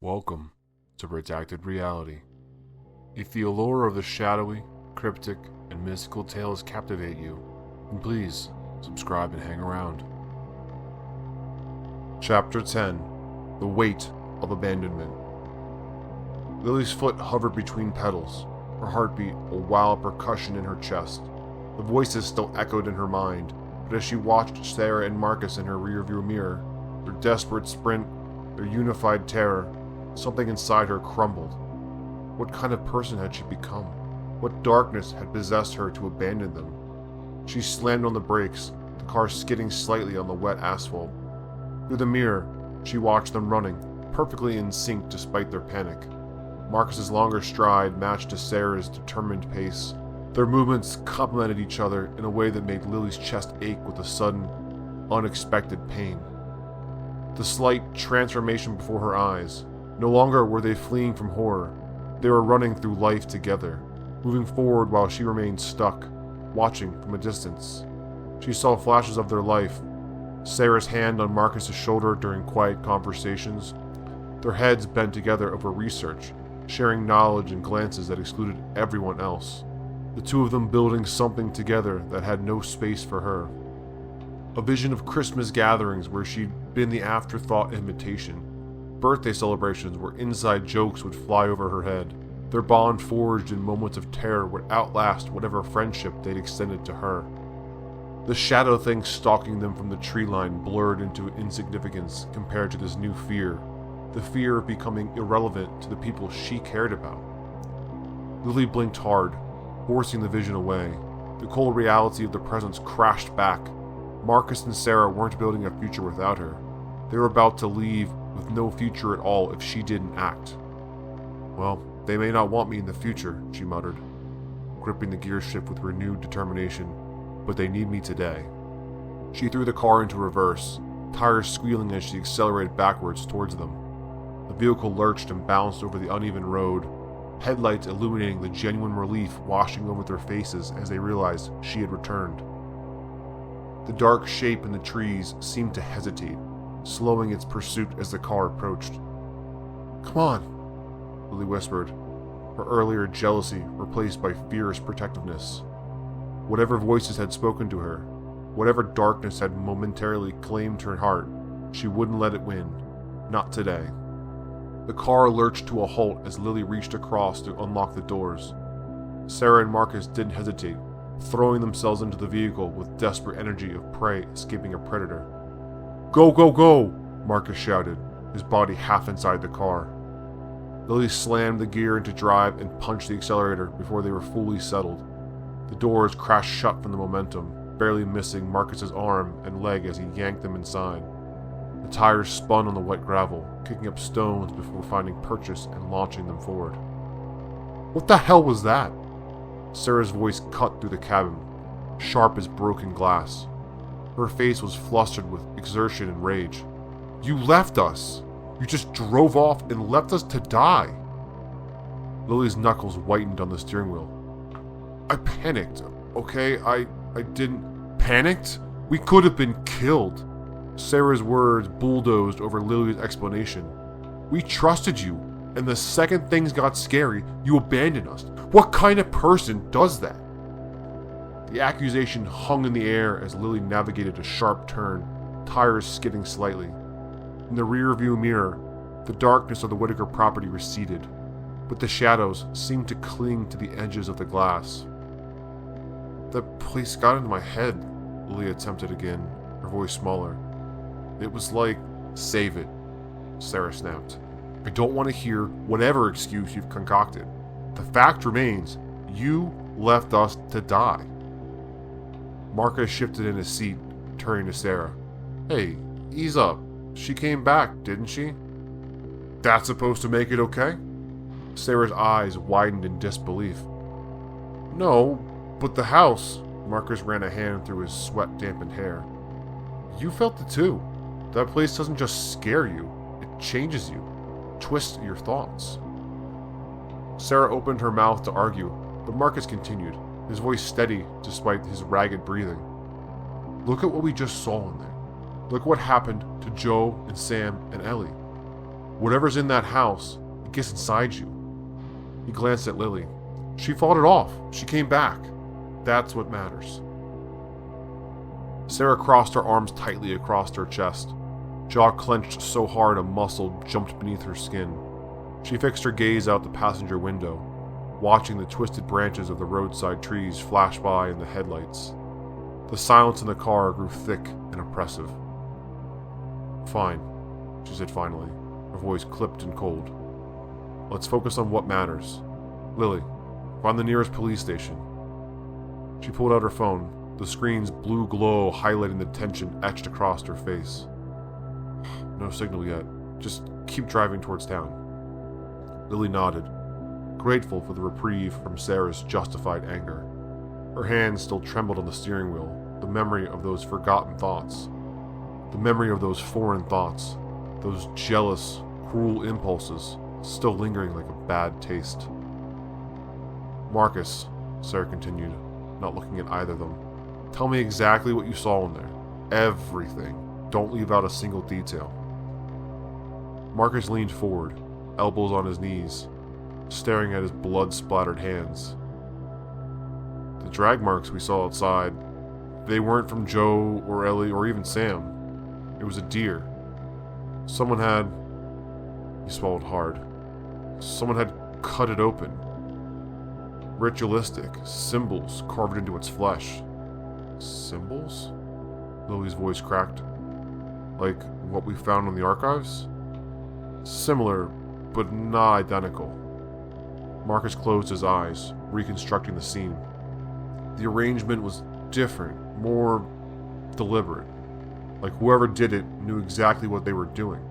Welcome to Redacted Reality. If the allure of the shadowy, cryptic, and mystical tales captivate you, then please subscribe and hang around. Chapter 10: The Weight of Abandonment. Lily's foot hovered between pedals, her heartbeat a wild percussion in her chest. The voices still echoed in her mind, but as she watched Sarah and Marcus in her rearview mirror, their desperate sprint, their unified terror, something inside her crumbled. What kind of person had she become? What darkness had possessed her to abandon them? She slammed on the brakes, the car skidding slightly on the wet asphalt. Through the mirror, she watched them running, perfectly in sync despite their panic. Marcus's longer stride matched to Sarah's determined pace. Their movements complemented each other in a way that made Lily's chest ache with a sudden, unexpected pain. The slight transformation before her eyes. No longer were they fleeing from horror. They were running through life together, moving forward while she remained stuck, watching from a distance. She saw flashes of their life. Sarah's hand on Marcus's shoulder during quiet conversations. Their heads bent together over research, sharing knowledge and glances that excluded everyone else. The two of them building something together that had no space for her. A vision of Christmas gatherings where she'd been the afterthought invitation. Birthday celebrations where inside jokes would fly over her head. Their bond forged in moments of terror would outlast whatever friendship they'd extended to her. The shadow thing stalking them from the tree line blurred into insignificance compared to this new fear. The fear of becoming irrelevant to the people she cared about. Lily blinked hard, forcing the vision away. The cold reality of the presence crashed back. Marcus and Sarah weren't building a future without her. They were about to leave with no future at all if she didn't act. Well, they may not want me in the future, she muttered, gripping the gear shift with renewed determination, but they need me today. She threw the car into reverse, tires squealing as she accelerated backwards towards them. The vehicle lurched and bounced over the uneven road, headlights illuminating the genuine relief washing over their faces as they realized she had returned. The dark shape in the trees seemed to hesitate, slowing its pursuit as the car approached. "Come on," Lily whispered, her earlier jealousy replaced by fierce protectiveness. Whatever voices had spoken to her, whatever darkness had momentarily claimed her heart, she wouldn't let it win. Not today. The car lurched to a halt as Lily reached across to unlock the doors. Sarah and Marcus didn't hesitate, throwing themselves into the vehicle with desperate energy of prey escaping a predator. "Go, go, go!" Marcus shouted, his body half inside the car. Lily slammed the gear into drive and punched the accelerator before they were fully settled. The doors crashed shut from the momentum, barely missing Marcus's arm and leg as he yanked them inside. The tires spun on the wet gravel, kicking up stones before finding purchase and launching them forward. "What the hell was that?" Sarah's voice cut through the cabin, sharp as broken glass. Her face was flustered with exertion and rage. "You left us! You just drove off and left us to die!" Lily's knuckles whitened on the steering wheel. "I panicked, okay? I didn't..." "Panicked? We could have been killed!" Sarah's words bulldozed over Lily's explanation. "We trusted you, and the second things got scary, you abandoned us. What kind of person does that?" The accusation hung in the air as Lily navigated a sharp turn, tires skidding slightly. In the rearview mirror, the darkness of the Whittaker property receded, but the shadows seemed to cling to the edges of the glass. "That place got into my head," Lily attempted again, her voice smaller. "It was like..." "Save it," Sarah snapped. "I don't want to hear whatever excuse you've concocted. The fact remains, you left us to die." Marcus shifted in his seat, turning to Sarah. "Hey, ease up. She came back, didn't she?" "That's supposed to make it okay?" Sarah's eyes widened in disbelief. "No, but the house..." Marcus ran a hand through his sweat-dampened hair. "You felt it too. That place doesn't just scare you, it changes you, twists your thoughts." Sarah opened her mouth to argue, but Marcus continued, his voice steady despite his ragged breathing. "Look at what we just saw in there. Look what happened to Joe and Sam and Ellie. Whatever's in that house, it gets inside you. He glanced at Lily. She fought it off. She came back. That's what matters. Sarah crossed her arms tightly across her chest. Jaw clenched so hard a muscle jumped beneath her skin. She fixed her gaze out the passenger window, watching the twisted branches of the roadside trees flash by in the headlights. The silence in the car grew thick and oppressive. Fine, she said finally, her voice clipped and cold. Let's focus on what matters. Lily, find the nearest police station. She pulled out her phone, the screen's blue glow highlighting the tension etched across her face. No signal yet. Just keep driving towards town. Lily nodded, grateful for the reprieve from Sarah's justified anger. Her hands still trembled on the steering wheel, the memory of those forgotten thoughts. The memory of those foreign thoughts, those jealous, cruel impulses, still lingering like a bad taste. Marcus, Sarah continued, not looking at either of them, tell me exactly what you saw in there. Everything. Don't leave out a single detail. Marcus leaned forward, elbows on his knees, staring at his blood-splattered hands. The drag marks we saw outside, they weren't from Joe or Ellie or even Sam. It was a deer. Someone had... He swallowed hard. Someone had cut it open. Ritualistic, symbols carved into its flesh. Symbols? Lily's voice cracked. Like what we found in the archives? Similar, but not identical. Marcus closed his eyes, reconstructing the scene. The arrangement was different, more deliberate. Like whoever did it knew exactly what they were doing.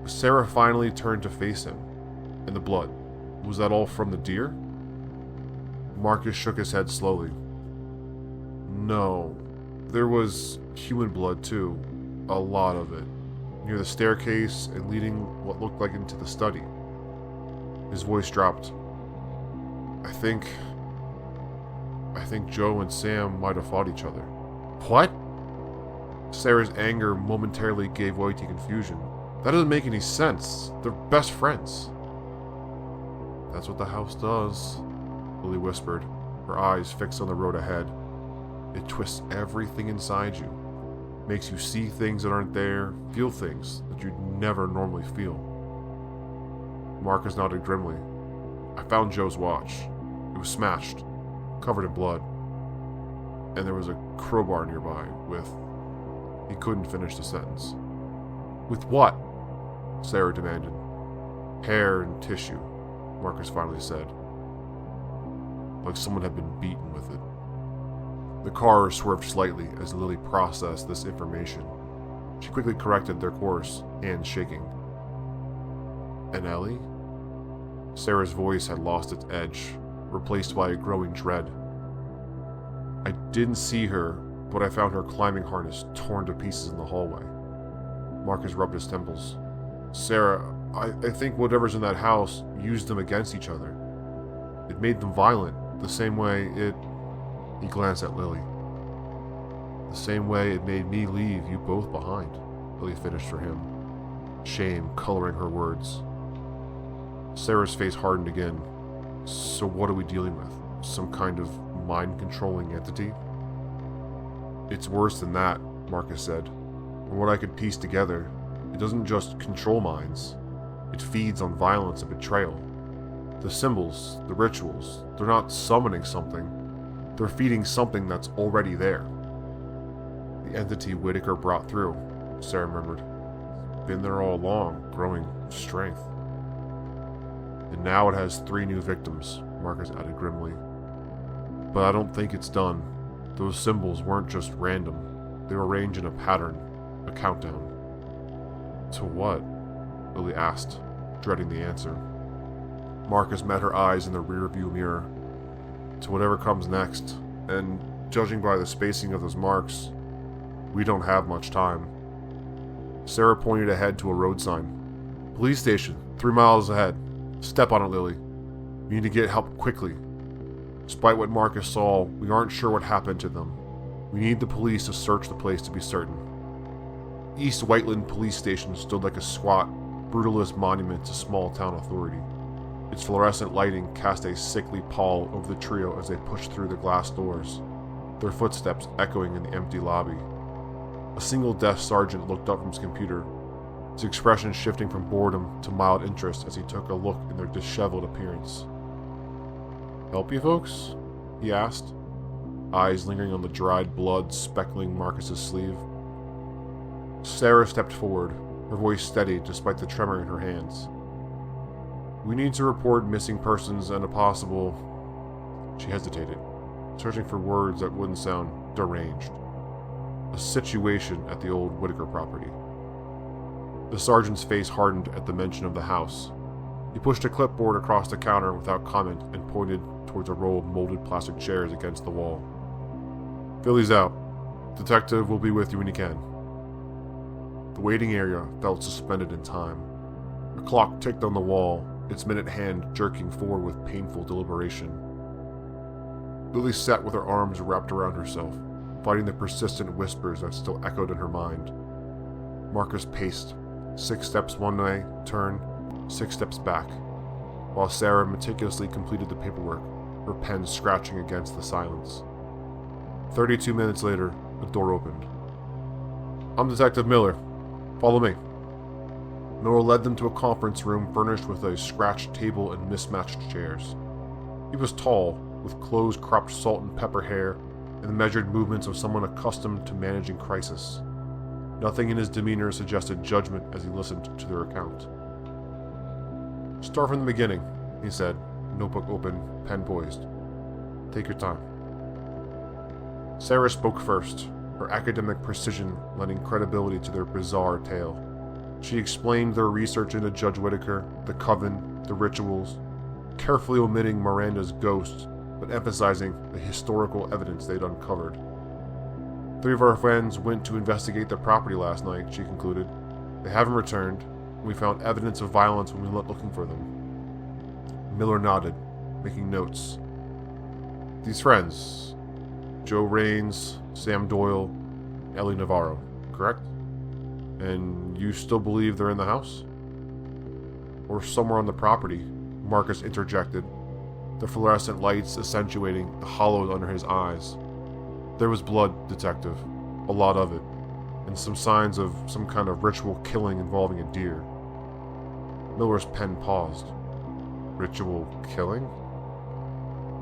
Sarah finally turned to face him. And the blood, was that all from the deer? Marcus shook his head slowly. No, there was human blood too, a lot of it, near the staircase and leading what looked like into the study. His voice dropped. I think Joe and Sam might have fought each other. What? Sarah's anger momentarily gave way to confusion. That doesn't make any sense. They're best friends. That's what the house does, Lily whispered, her eyes fixed on the road ahead. It twists everything inside you. Makes you see things that aren't there, feel things that you'd never normally feel. Marcus nodded grimly. I found Joe's watch. It was smashed, covered in blood. And there was a crowbar nearby with... He couldn't finish the sentence. With what? Sarah demanded. Hair and tissue, Marcus finally said. Like someone had been beaten with it. The car swerved slightly as Lily processed this information. She quickly corrected their course, hands shaking. And Ellie? Sarah's voice had lost its edge, replaced by a growing dread. I didn't see her, but I found her climbing harness torn to pieces in the hallway. Marcus rubbed his temples. Sarah, I think whatever's in that house used them against each other. It made them violent, the same way it... He glanced at Lily. The same way it made me leave you both behind, Lily finished for him, shame coloring her words. Sarah's face hardened again. So what are we dealing with? Some kind of mind-controlling entity? It's worse than that, Marcus said. From what I could piece together, it doesn't just control minds. It feeds on violence and betrayal. The symbols, the rituals, they're not summoning something. They're feeding something that's already there. The entity Whittaker brought through, Sarah remembered. Been there all along, growing strength. And now it has 3 new victims, Marcus added grimly. But I don't think it's done. Those symbols weren't just random. They were arranged in a pattern, a countdown. To what? Lily asked, dreading the answer. Marcus met her eyes in the rearview mirror. To whatever comes next, and judging by the spacing of those marks, we don't have much time. Sarah pointed ahead to a road sign. Police station, 3 miles ahead. Step on it, Lily. We need to get help quickly. Despite what Marcus saw, we aren't sure what happened to them. We need the police to search the place to be certain. East Whiteland Police Station stood like a squat, brutalist monument to small-town authority. Its fluorescent lighting cast a sickly pall over the trio as they pushed through the glass doors, their footsteps echoing in the empty lobby. A single desk sergeant looked up from his computer, his expression shifting from boredom to mild interest as he took a look in their disheveled appearance. "Help you folks?" he asked, eyes lingering on the dried blood speckling Marcus's sleeve. Sarah stepped forward, her voice steady despite the tremor in her hands. "We need to report missing persons and a possible..." She hesitated, searching for words that wouldn't sound deranged. "A situation at the old Whittaker property." The sergeant's face hardened at the mention of the house. He pushed a clipboard across the counter without comment and pointed towards a row of molded plastic chairs against the wall. "Philly's out. Detective will be with you when he can." The waiting area felt suspended in time. A clock ticked on the wall, its minute hand jerking forward with painful deliberation. Lily sat with her arms wrapped around herself, fighting the persistent whispers that still echoed in her mind. Marcus paced, 6 steps one way, turned, 6 steps back, while Sarah meticulously completed the paperwork, her pen scratching against the silence. 32 minutes later, the door opened. "I'm Detective Miller. Follow me." Miller led them to a conference room furnished with a scratched table and mismatched chairs. He was tall, with close-cropped salt and pepper hair and the measured movements of someone accustomed to managing crisis. Nothing in his demeanor suggested judgment as he listened to their account. "Start from the beginning," he said, notebook open, pen poised. "Take your time." Sarah spoke first, her academic precision lending credibility to their bizarre tale. She explained their research into Judge Whittaker, the coven, the rituals, carefully omitting Miranda's ghost, but emphasizing the historical evidence they'd uncovered. "3 of our friends went to investigate the property last night," she concluded. "They haven't returned, and we found evidence of violence when we went looking for them." Miller nodded, making notes. "These friends, Joe Raines, Sam Doyle, Ellie Navarro, correct? And you still believe they're in the house?" "Or somewhere on the property," Marcus interjected, the fluorescent lights accentuating the hollows under his eyes. "There was blood, Detective, a lot of it, and some signs of some kind of ritual killing involving a deer." Miller's pen paused. "Ritual killing?"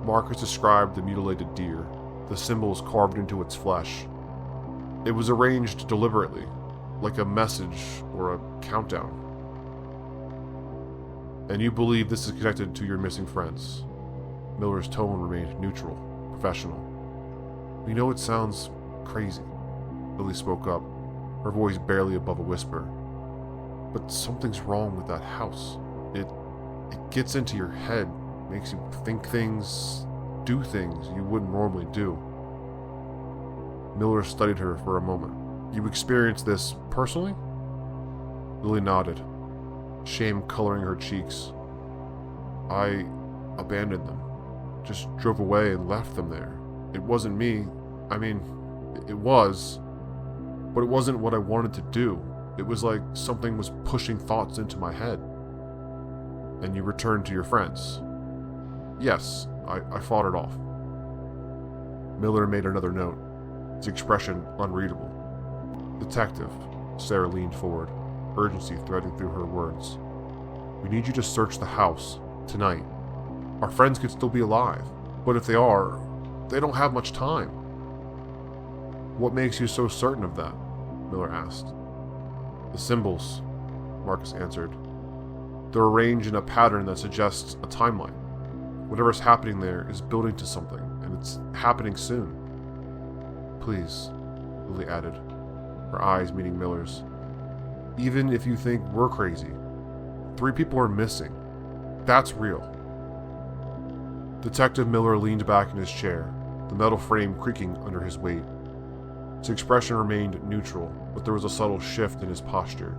Marcus described the mutilated deer, the symbols carved into its flesh. "It was arranged deliberately, like a message or a countdown." "And you believe this is connected to your missing friends?" Miller's tone remained neutral, professional. "We know it sounds crazy," Lily spoke up, her voice barely above a whisper. "But something's wrong with that house. It gets into your head, makes you think things, do things you wouldn't normally do." Miller studied her for a moment. "You experienced this personally?" Lily nodded, shame coloring her cheeks. "I abandoned them. Just drove away and left them there. It wasn't me. I mean, it was, but it wasn't what I wanted to do. It was like something was pushing thoughts into my head." "And you returned to your friends?" "Yes, I fought it off." Miller made another note, his expression unreadable. "Detective," Sarah leaned forward, urgency threading through her words. "We need you to search the house, tonight. Our friends could still be alive, but if they are, they don't have much time." "What makes you so certain of that?" Miller asked. "The symbols," Marcus answered. "They're arranged in a pattern that suggests a timeline. Whatever's happening there is building to something, and it's happening soon." "Please," Lily added, her eyes meeting Miller's. "Even if you think we're crazy, 3 people are missing. That's real." Detective Miller leaned back in his chair, the metal frame creaking under his weight. His expression remained neutral, but there was a subtle shift in his posture,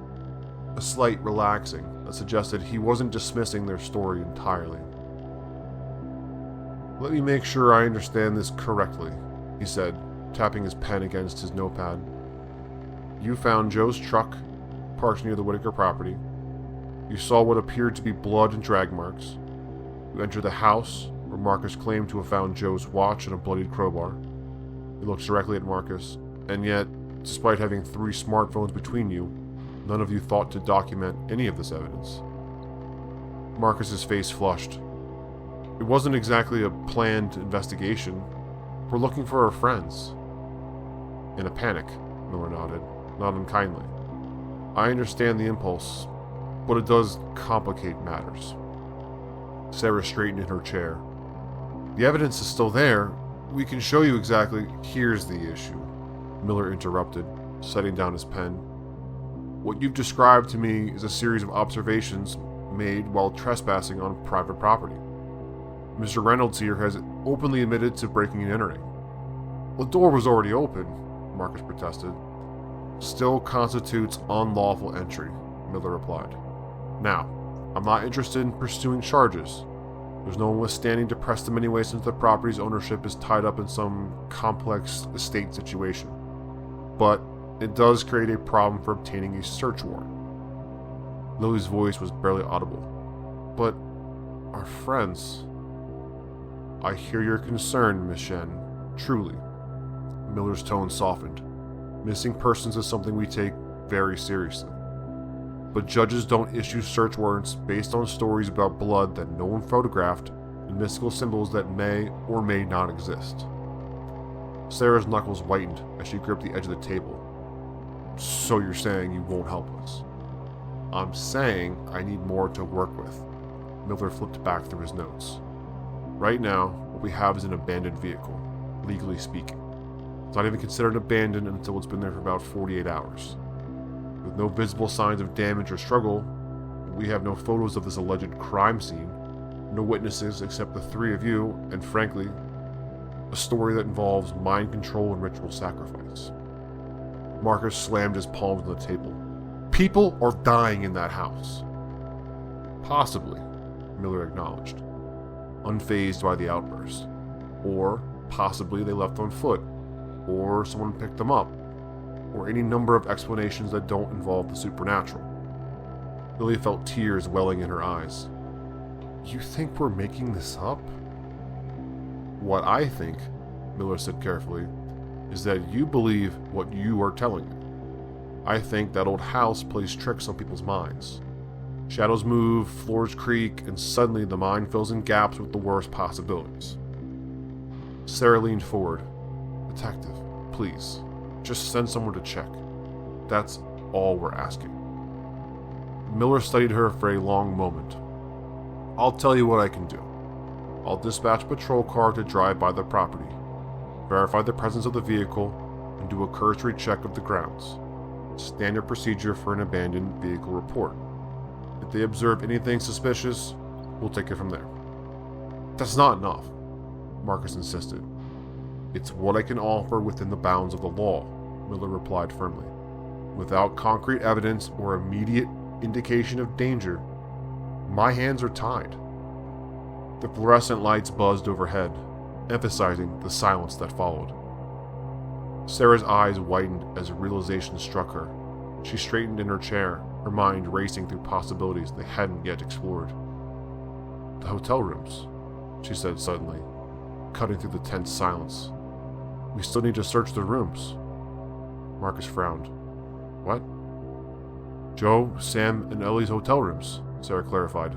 a slight relaxing that suggested he wasn't dismissing their story entirely. "Let me make sure I understand this correctly," he said, tapping his pen against his notepad. "You found Joe's truck parked near the Whittaker property. You saw what appeared to be blood and drag marks. You entered the house, where Marcus claimed to have found Joe's watch and a bloodied crowbar. He looked directly at Marcus, and yet, despite having 3 smartphones between you, none of you thought to document any of this evidence. Marcus's face flushed. It wasn't exactly a planned investigation. We're looking for our friends. In a panic, Miller nodded, not unkindly. I understand the impulse, but it does complicate matters. Sarah straightened in her chair. The evidence is still there. We can show you exactly. Here's the issue, Miller interrupted, setting down his pen. What you've described to me is a series of observations made while trespassing on private property. Mr. Reynolds here has openly admitted to breaking and entering. The door was already open, Marcus protested. Still constitutes unlawful entry, Miller replied. Now, I'm not interested in pursuing charges. There's no one withstanding to press them anyway since the property's ownership is tied up in some complex estate situation. But it does create a problem for obtaining a search warrant. Lily's voice was barely audible. But our friends... I hear your concern, Miss Shen. Truly. Miller's tone softened. Missing persons is something we take very seriously. But judges don't issue search warrants based on stories about blood that no one photographed and mystical symbols that may or may not exist. Sarah's knuckles whitened as she gripped the edge of the table. So you're saying you won't help us? I'm saying I need more to work with. Miller flipped back through his notes. Right now, what we have is an abandoned vehicle, legally speaking. It's not even considered abandoned until it's been there for about 48 hours. With no visible signs of damage or struggle, we have no photos of this alleged crime scene, no witnesses except the 3 of you, and frankly, a story that involves mind control and ritual sacrifice. Marcus slammed his palms on the table. People are dying in that house. Possibly, Miller acknowledged, unfazed by the outburst. Or possibly they left on foot, or someone picked them up, or any number of explanations that don't involve the supernatural. Lily felt tears welling in her eyes. You think we're making this up? What I think, Miller said carefully, is that you believe what you are telling me. I think that old house plays tricks on people's minds. Shadows move, floors creak, and suddenly the mind fills in gaps with the worst possibilities. Sarah leaned forward. Detective, please, just send someone to check. That's all we're asking. Miller studied her for a long moment. I'll tell you what I can do. I'll dispatch a patrol car to drive by the property, verify the presence of the vehicle, and do a cursory check of the grounds. Standard procedure for an abandoned vehicle report. If they observe anything suspicious, we'll take it from there. That's not enough, Marcus insisted. It's what I can offer within the bounds of the law, Miller replied firmly. Without concrete evidence or immediate indication of danger, my hands are tied. The fluorescent lights buzzed overhead, emphasizing the silence that followed. Sarah's eyes widened as a realization struck her. She straightened in her chair, her mind racing through possibilities they hadn't yet explored. The hotel rooms, she said suddenly, cutting through the tense silence. We still need to search the rooms. Marcus frowned. What? Joe, Sam, and Ellie's hotel rooms, Sarah clarified,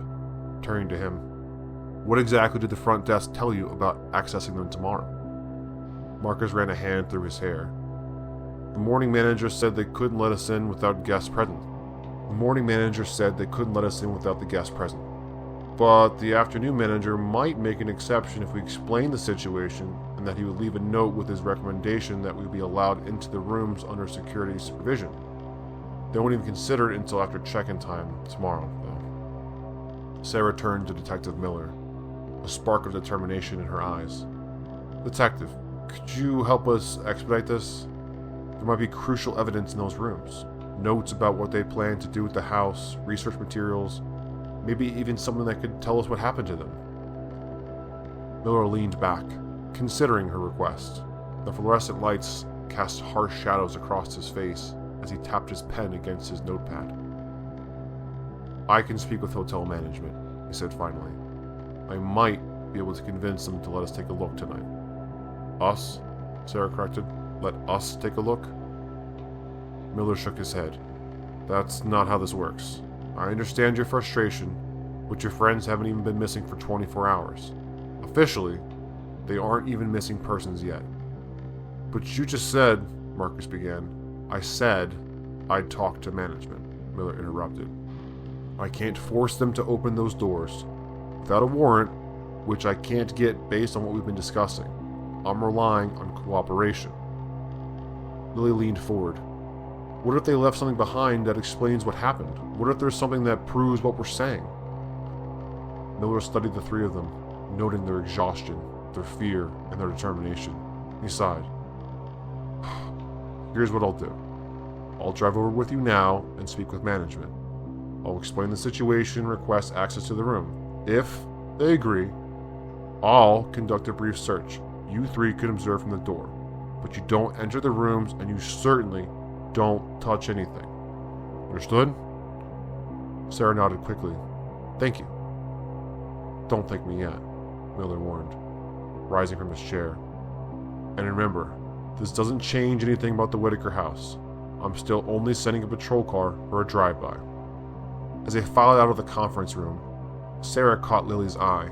turning to him. What exactly did the front desk tell you about accessing them tomorrow? Marcus ran a hand through his hair. The morning manager said they couldn't let us in without guests present. But the afternoon manager might make an exception if we explained the situation, and that he would leave a note with his recommendation that we be allowed into the rooms under security supervision. They won't even consider it until after check-in time tomorrow, though. Sarah turned to Detective Miller, a spark of determination in her eyes. Detective, could you help us expedite this? There might be crucial evidence in those rooms. Notes about what they plan to do with the house, research materials, maybe even something that could tell us what happened to them. Miller leaned back, considering her request. The fluorescent lights cast harsh shadows across his face as he tapped his pen against his notepad. I can speak with hotel management, he said finally. I might be able to convince them to let us take a look tonight. Us? Sarah corrected. Let us take a look? Miller shook his head. That's not how this works. I understand your frustration, but your friends haven't even been missing for 24 hours. Officially, they aren't even missing persons yet. But you just said, Marcus began. I said I'd talk to management, Miller interrupted. I can't force them to open those doors. Without a warrant, which I can't get based on what we've been discussing. I'm relying on cooperation. Lily leaned forward. What if they left something behind that explains what happened? What if there's something that proves what we're saying? Miller studied the three of them, noting their exhaustion, their fear, and their determination. He sighed. Here's what I'll do. I'll drive over with you now and speak with management. I'll explain the situation and request access to the room. If they agree, I'll conduct a brief search. You three can observe from the door, but you don't enter the rooms and you certainly don't touch anything. Understood? Sarah nodded quickly. Thank you. Don't thank me yet, Miller warned, rising from his chair. And remember, this doesn't change anything about the Whittaker house. I'm still only sending a patrol car for a drive-by. As they filed out of the conference room, Sarah caught Lily's eye.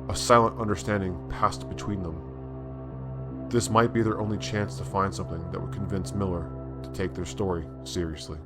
A silent understanding passed between them. This might be their only chance to find something that would convince Miller to take their story seriously.